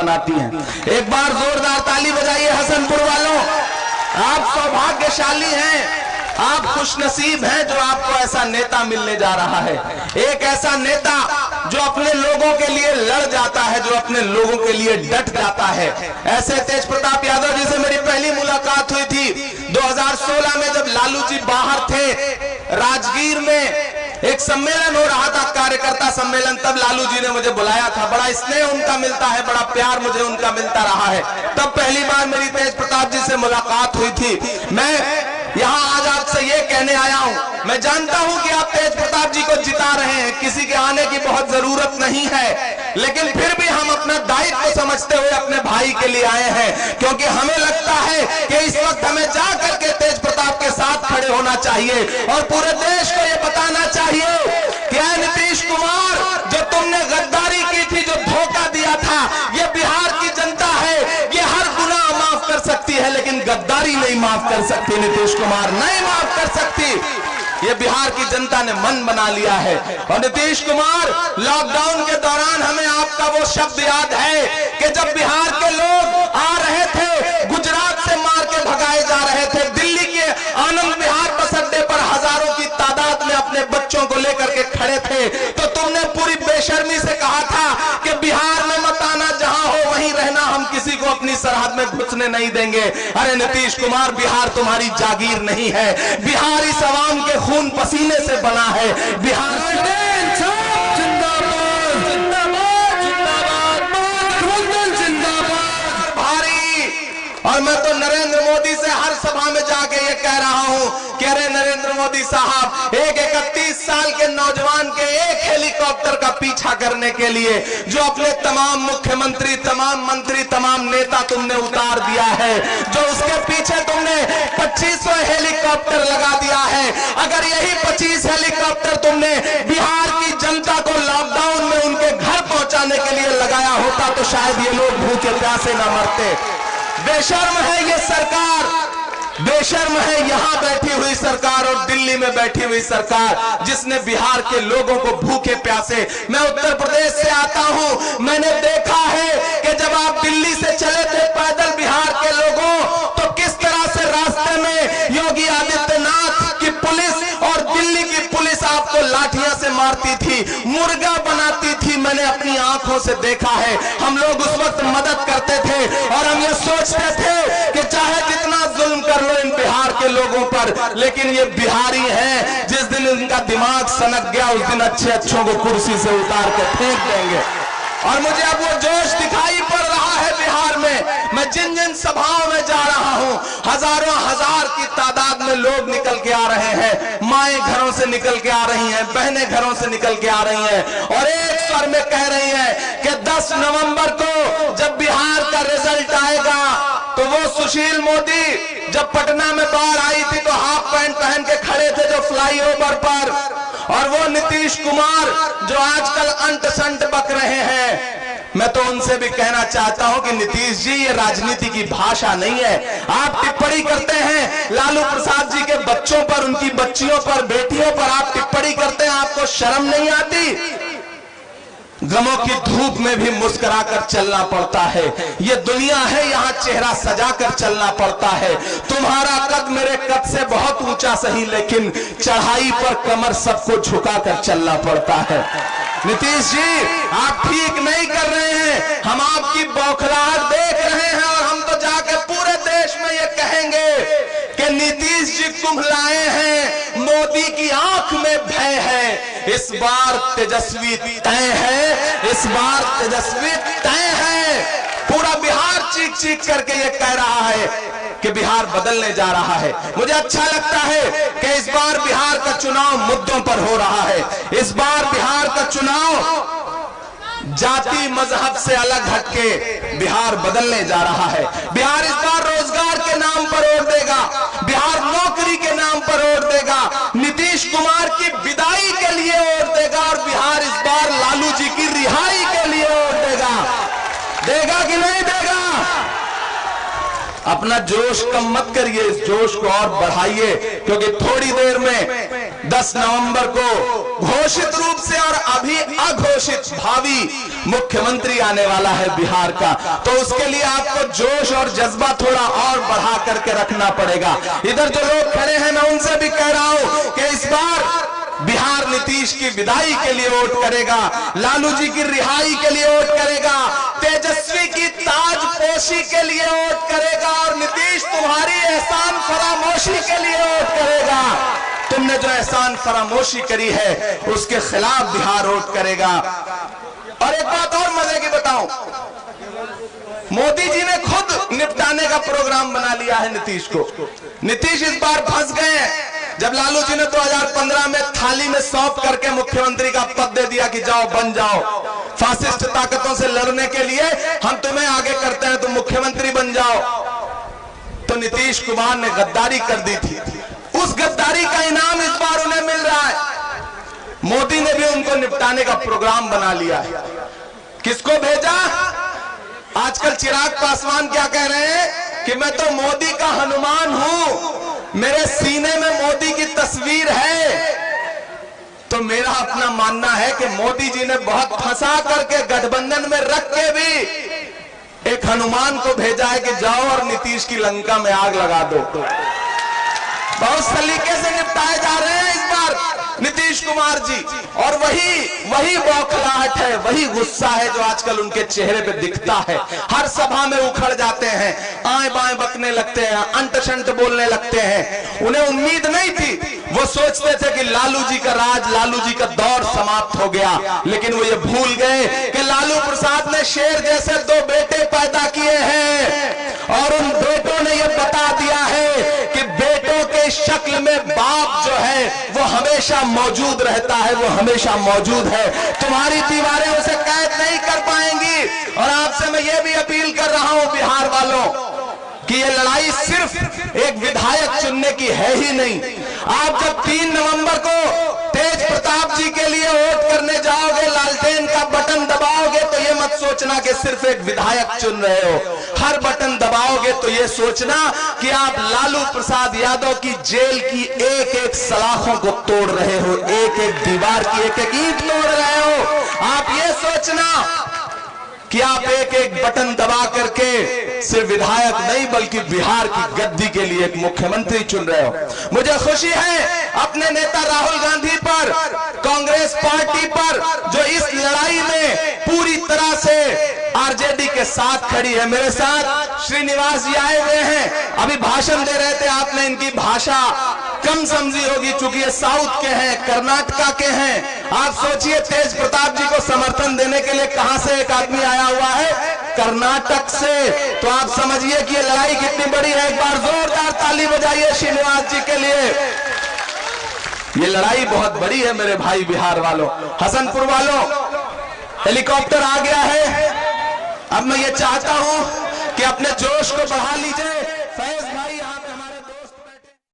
बनाती हैं। एक बार जोरदार ताली बजाइए हसनपुर वालों। आप सौभाग्यशाली हैं, आप खुशनसीब हैं जो आपको ऐसा नेता मिलने जा रहा है। एक ऐसा नेता जो अपने लोगों के लिए लड़ जाता है, जो अपने लोगों के लिए डट जाता है। ऐसे तेज प्रताप यादव जी से मेरी पहली मुलाकात हुई थी 2016 में, जब लालू जी बाहर थे। राजगीर में एक सम्मेलन हो रहा था, कार्यकर्ता सम्मेलन, तब लालू जी ने मुझे बुलाया था। बड़ा स्नेह उनका मिलता है, बड़ा प्यार मुझे उनका मिलता रहा है। तब पहली बार मेरी तेज प्रताप जी से मुलाकात हुई थी। मैं यहाँ आज आपसे ये कहने आया हूँ, मैं जानता हूँ कि आप तेज प्रताप जी को जिता रहे हैं, किसी के आने की बहुत जरूरत नहीं है, लेकिन फिर भी हम अपना दायित्व समझते हुए अपने भाई के लिए आए हैं, क्योंकि हमें लगता है कि इस वक्त हमें जा करके तेज प्रताप के साथ खड़े होना चाहिए और पूरे देश को ये बताना चाहिए कि नीतीश कुमार, जो तुमने गद्दारी की थी, जो धोखा दिया था, ये बिहार की जनता है, ये हर गुनाह माफ कर सकती है, लेकिन गद्दारी नहीं माफ कर सकती। नीतीश कुमार नहीं माफ कर सकती। ये बिहार की जनता ने मन बना लिया है। और नीतीश कुमार, लॉकडाउन के दौरान हमें आपका वो शब्द याद है कि जब बिहार के लोग आ रहे थे, गुजरात से मार के भगाए जा रहे थे, दिल्ली के आनंद विहार बस अड्डे पर हजारों की तादाद में अपने बच्चों को लेकर के खड़े थे, तो तुमने पूरी बेशर्मी से कहा था कि बिहार में मत आना, जहां हो वहीं रहना, हम किसी को अपनी सरहद में घुसने नहीं देंगे। अरे नीतीश कुमार, बिहार तुम्हारी जागीर नहीं है, बिहार इस अवाम के खून पसीने से बना है। बिहार और मैं तो नरेंद्र मोदी से हर सभा में जाके ये कह रहा हूं कि अरे नरेंद्र मोदी साहब, एक 31 साल के नौजवान के एक हेलीकॉप्टर का पीछा करने के लिए जो अपने तमाम मुख्यमंत्री, तमाम मंत्री, तमाम नेता तुमने उतार दिया है, जो उसके पीछे तुमने 2500 हेलीकॉप्टर लगा दिया है, अगर यही 25 हेलीकॉप्टर तुमने बिहार की जनता को लॉकडाउन में उनके घर पहुंचाने के लिए लगाया होता तो शायद ये लोग भूखे प्यासे न मरते। बेशर्म है ये सरकार, बेशर्म है यहाँ बैठी हुई सरकार और दिल्ली में बैठी हुई सरकार, जिसने बिहार के लोगों को भूखे प्यासे। मैं उत्तर प्रदेश से आता हूँ, मैंने देखा है कि जब आप दिल्ली से चले थे पैदल बिहार के लोगों, तो किस तरह से रास्ते में योगी आदित्यनाथ की पुलिस और दिल्ली की पुलिस आपको लाठियां से मारती थी, मुर्गा बनाती थी। मैंने अपनी आंखों से देखा है। हम लोग उस वक्त मदद करते थे और हम ये सोचते थे कि चाहे जितना जुल्म कर लो इन बिहार के लोगों पर, लेकिन ये बिहारी हैं, जिस दिन इनका दिमाग सनक गया उस दिन अच्छे अच्छों को कुर्सी से उतार के फेंक देंगे। और मुझे अब वो जोश दिखाई पड़ रहा है बिहार में। मैं जिन जिन सभाओं में जा रहा हूं, हजारों हजार की तादाद में लोग निकल के आ रहे हैं, माएं घरों से निकल के आ रही हैं, बहनें घरों से निकल के आ रही हैं और एक स्वर में कह रही हैं कि 10 नवंबर को जब बिहार का रिजल्ट आएगा तो वो सुशील मोदी जब पटना में बाढ़ आई थी तो हाफ पैंट पहन के खड़े थे जो फ्लाईओवर पर, और वो नीतीश कुमार जो आजकल अंट संट बक रहे हैं, मैं तो उनसे भी कहना चाहता हूं कि नीतीश जी, ये राजनीति की भाषा नहीं है। आप टिप्पणी करते हैं लालू प्रसाद जी के बच्चों पर, उनकी बच्चियों पर, बेटियों पर आप टिप्पणी करते हैं, आपको शर्म नहीं आती? गमों की धूप में भी मुस्कुराकर चलना पड़ता है। ये दुनिया है, यहाँ चेहरा सजाकर चलना पड़ता है। तुम्हारा कद मेरे कद से बहुत ऊंचा सही, लेकिन चढ़ाई पर कमर सबको झुकाकर चलना पड़ता है। नीतीश जी, आप ठीक नहीं कर रहे हैं, हम आपकी बौखलाहट देख रहे हैं और हम तो जाके पूरे देश में ये कहेंगे कि नीतीश जी कुम्हलाए हैं, मोदी की आंख में भय है। इस बार तेजस्वी तय है, इस बार तेजस्वी तय है। पूरा बिहार चीख चीख करके ये कह रहा है कि बिहार बदलने जा रहा है। मुझे अच्छा लगता है कि इस बार बिहार का चुनाव मुद्दों पर हो रहा है। इस बार बिहार का चुनाव जाति मजहब से अलग हटके बिहार बदलने जा रहा है। बिहार इस बार रोजगार के नाम पर वोट देगा, बिहार नौकरी के नाम पर वोट देगा, नीतीश कुमार की विदाई के लिए वोट देगा और बिहार इस बार लालू जी की रिहाई के लिए वोट देगा। देगा कि नहीं देगा? अपना जोश कम मत करिए, इस जोश को और बढ़ाइए, क्योंकि थोड़ी देर में 10 नवंबर को घोषित रूप से और अभी अघोषित भावी मुख्यमंत्री आने वाला है बिहार का। तो उसके लिए आपको जोश और जज्बा थोड़ा और बढ़ा करके रखना पड़ेगा। इधर जो लोग खड़े हैं मैं उनसे भी कह रहा हूं कि इस बार बिहार नीतीश की विदाई के लिए वोट करेगा, लालू जी की रिहाई के लिए वोट करेगा, तेजस्वी की ताजपोशी के लिए वोट करेगा और नीतीश तुम्हारी एहसान फरामोशी के लिए वोट करेगा। तुमने जो एहसान फरामोशी करी है उसके खिलाफ बिहार वोट करेगा। और एक बात और मजे की बताऊं, मोदी जी ने खुद निपटाने का प्रोग्राम बना लिया है नीतीश को। नीतीश इस बार फंस गए हैं। जब लालू जी ने 2015 में थाली में सौंप करके मुख्यमंत्री का पद दे दिया कि जाओ बन जाओ, फासिस्ट ताकतों से लड़ने के लिए हम तुम्हें आगे करते हैं, तुम मुख्यमंत्री बन जाओ, तो नीतीश कुमार ने गद्दारी कर दी थी। उस गद्दारी का इनाम इस बार उन्हें मिल रहा है। मोदी ने भी उनको निपटाने का प्रोग्राम बना लिया है। किसको भेजा? आजकल चिराग पासवान क्या कह रहे हैं कि मैं तो मोदी का हनुमान हूं, मेरे सीने में मोदी की तस्वीर है। तो मेरा अपना मानना है कि मोदी जी ने बहुत फंसा करके गठबंधन में रख के भी एक हनुमान को भेजा है कि जाओ और नीतीश की लंका में आग लगा दो। बहुत सलीके से निपटाए जा रहे हैं इस बार नीतीश कुमार जी। और वही बौखलाहट है, वही गुस्सा है जो आजकल उनके चेहरे पे दिखता है। हर सभा में उखड़ जाते हैं, आए बाएं बकने लगते हैं, अंट शंट बोलने लगते हैं। उन्हें उम्मीद नहीं थी, वो सोचते थे कि लालू जी का राज, लालू जी का दौर समाप्त हो गया, लेकिन वो ये भूल गए कि लालू प्रसाद ने शेर जैसे 2 बेटे पैदा किए हैं और उन बेटों ने ये बता दिया है कि बेटों के शक्ल में बाप जो है वो हमेशा मौजूद रहता है, वो हमेशा मौजूद है। तुम्हारी दीवारें उसे कैद नहीं कर पाएंगी। और आपसे मैं ये भी अपील कर रहा हूं बिहार वालों कि ये लड़ाई सिर्फ एक विधायक चुनने की है ही नहीं। आप जब 3 नवंबर को तेज प्रताप जी के लिए वोट करने जाओगे, लालटेन का बटन दबाओगे तो ये मत सोचना कि सिर्फ एक विधायक चुन रहे हो। हर बटन दबाओगे तो ये सोचना कि आप लालू प्रसाद यादव की जेल की एक एक सलाखों को तोड़ रहे हो, एक एक दीवार की एक एक ईंट तोड़ रहे हो। आप ये सोचना कि आप एक एक बटन दबा करके सिर्फ विधायक नहीं बल्कि बिहार की गद्दी के लिए एक मुख्यमंत्री चुन रहे हो। मुझे खुशी है अपने नेता राहुल गांधी पर, कांग्रेस पार्टी पर, जो इस लड़ाई में पूरी तरह से आरजेडी के साथ खड़ी है। मेरे साथ श्रीनिवास जी आए हुए हैं, अभी भाषण दे रहे थे, आपने इनकी भाषा कम समझी होगी चूंकि ये साउथ के हैं, कर्नाटका के हैं। आप सोचिए तेज प्रताप जी को समर्थन देने के लिए कहां से एक आदमी आया हुआ है, कर्नाटक से। तो आप समझिए कि ये लड़ाई कितनी बड़ी है। एक बार जोरदार ताली बजाइए श्रीनिवास जी के लिए। ये लड़ाई बहुत बड़ी है मेरे भाई बिहार वालों, हसनपुर वालों। हेलीकॉप्टर आ गया है। अब मैं ये चाहता हूं कि अपने जोश को बढ़ा लीजिए।